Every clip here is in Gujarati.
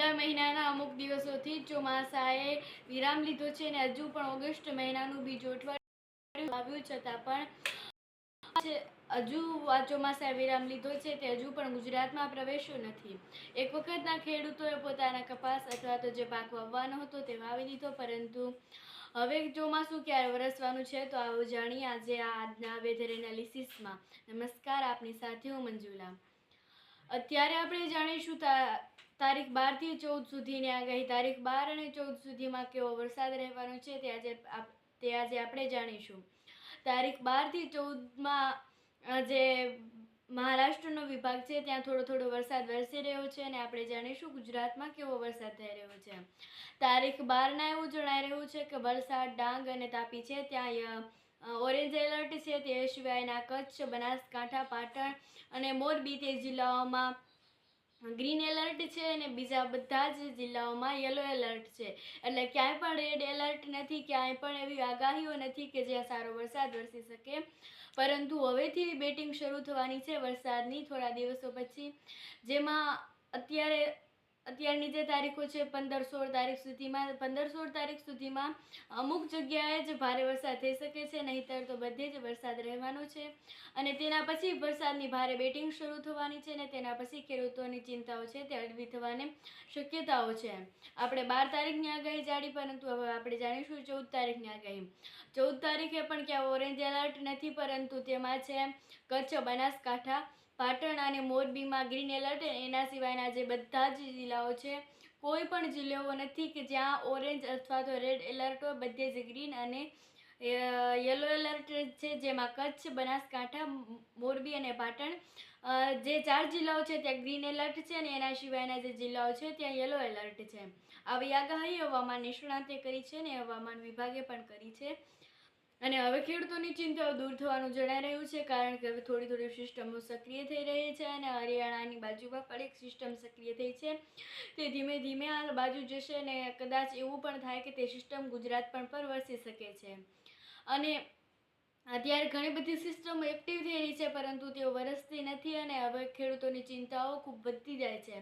જુલાઈ મહિનાના અમુક દિવસોથી ચોમાસાએ વિરામ લીધો છે અને હજુ પણ ઓગસ્ટ મહિનાનું બીજું અઠવાડિયું આવ્યું છતાં પણ હજુ આ ચોમાસાએ વિરામ લીધો છે તે હજુ પણ ગુજરાતમાં પ્રવેશ્યો નથી. એક વખતના ખેડૂતોએ પોતાના કપાસ અથવા તો જે પાક વાવવાનો હતો તે વાવી દીધો, પરંતુ હવે ચોમાસું ક્યારે વરસવાનું છે તો આવો જાણીએ આજે આજના વેધર એનાલિસિસમાં. નમસ્કાર, આપની સાથે હું મંજુલા. અત્યારે આપણે જાણીશું તારીખ 12 થી 14 સુધીની આગાહી. તારીખ 12 અને 14 સુધીમાં કેવો વરસાદ રહેવાનો છે તે આજે આપણે જાણીશું. તારીખ 12 થી 14માં જે મહારાષ્ટ્રનો વિભાગ છે ત્યાં થોડો વરસાદ વરસી રહ્યો છે અને આપણે જાણીશું ગુજરાતમાં કેવો વરસાદ થઈ રહ્યો છે. તારીખ 12ના એવું જણાઈ રહ્યું છે કે વલસાડ, ડાંગ અને તાપી છે ત્યાં ઓરેન્જ એલર્ટ છે. તે સિવાયના કચ્છ, બનાસકાંઠા, પાટણ અને મોરબી તે જિલ્લાઓમાં ગ્રીન એલર્ટ છે અને બીજા બધા જ જિલ્લાઓમાં યલો એલર્ટ છે. એટલે ક્યાંય પણ રેડ એલર્ટ નથી, ક્યાંય પણ એવી આગાહીઓ નથી કે જ્યાં સારો વરસાદ વરસી શકે. પરંતુ હવેથી બેટિંગ શરૂ થવાની છે વરસાદની થોડા દિવસો પછી, જેમાં અત્યારની જે તારીખો છે 15-16 તારીખ સુધીમાં અમુક જગ્યાએ જ ભારે વરસાદ થઈ શકે છે, નહીંતર તો બધે જ વરસાદ રહેવાનો છે. અને તેના પછી વરસાદની ભારે બેટિંગ શરૂ થવાની છે અને તેના પછી ખેડૂતોની ચિંતાઓ છે તે હળવી થવાની શક્યતાઓ છે. આપણે 12 તારીખની આગાહી જાણી, પરંતુ હવે આપણે જાણીશું 14 તારીખની આગાહી. 14 તારીખે પણ ક્યાં ઓરેન્જ એલર્ટ નથી, પરંતુ તેમાં છે કચ્છ, બનાસકાંઠા, પાટણ અને મોરબીમાં ગ્રીન એલર્ટ. એના સિવાયના જે બધા જ જિલ્લાઓ છે, કોઈ પણ જિલ્લો નથી કે જ્યાં ઓરેન્જ અથવા તો રેડ એલર્ટ હોય. બધે જ ગ્રીન અને યલો એલર્ટ છે, જેમાં કચ્છ, બનાસકાંઠા, મોરબી અને પાટણ જે 4 જિલ્લાઓ છે ત્યાં ગ્રીન એલર્ટ છે અને એના સિવાયના જે જિલ્લાઓ છે ત્યાં યલો એલર્ટ છે. આવી આગાહી હવામાન નિષ્ણાતે કરી છે અને હવામાન વિભાગે પણ કરી છે. અને હવે ખેડૂતોની ચિંતાઓ દૂર થવાનું જણાઈ રહ્યું છે, કારણ કે હવે થોડી સિસ્ટમો સક્રિય થઈ રહી છે અને હરિયાણાની બાજુમાં પણ એક સિસ્ટમ સક્રિય થઈ છે. તે ધીમે ધીમે આ બાજુ જશે અને કદાચ એવું પણ થાય કે તે સિસ્ટમ ગુજરાત પર વરસી શકે છે. અને અત્યારે ઘણી બધી સિસ્ટમો એક્ટિવ થઈ રહી છે, પરંતુ તેઓ વરસતી નથી અને હવે ખેડૂતોની ચિંતાઓ ખૂબ વધતી જાય છે,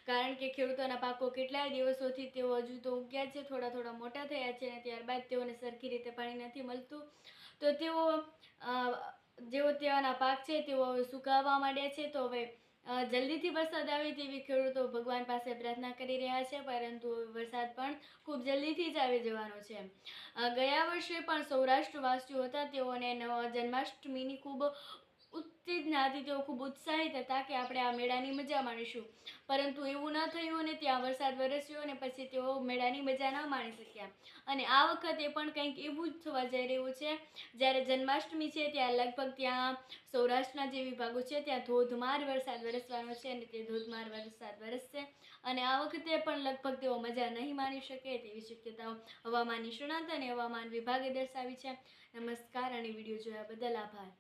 કારણ કે ખેડૂતોના પાકો કેટલાય દિવસોથી તેઓ હજુ તો ઉગ્યા છે, થોડા મોટા થયા છે અને ત્યારબાદ તેઓને સરખી રીતે પાણી નથી મળતું, તો તેઓના પાક છે તેઓ હવે સુકાવા માંડ્યા છે. તો હવે જલ્દીથી વરસાદ આવે તેવી ખેડૂતો ભગવાન પાસે પ્રાર્થના કરી રહ્યા છે, પરંતુ વરસાદ પણ ખૂબ જલ્દીથી જ આવી જવાનો છે. ગયા વર્ષે પણ સૌરાષ્ટ્રવાસીઓ હતા, તેઓને જન્માષ્ટમીની ખૂબ ઉત્તેજના હતી. તેઓ ખૂબ ઉત્સાહિત હતા કે આપણે આ મેળાની મજા માણીશું, પરંતુ એવું ન થયું અને ત્યાં વરસાદ વરસ્યો અને પછી તેઓ મેળાની મજા ન માણી શક્યા. અને આ વખતે પણ કંઈક એવું જ થવા જઈ રહ્યું છે. જ્યારે જન્માષ્ટમી છે ત્યાં લગભગ ત્યાં સૌરાષ્ટ્રના જે વિભાગો છે ત્યાં ધોધમાર વરસાદ વરસવાનો છે અને તે ધોધમાર વરસાદ વરસશે અને આ વખતે પણ લગભગ તેઓ મજા નહીં માણી શકે તેવી શક્યતાઓ હવામાન નિષ્ણાત અને હવામાન વિભાગે દર્શાવી છે. નમસ્કાર અને વિડીયો જોયા બદલ આભાર.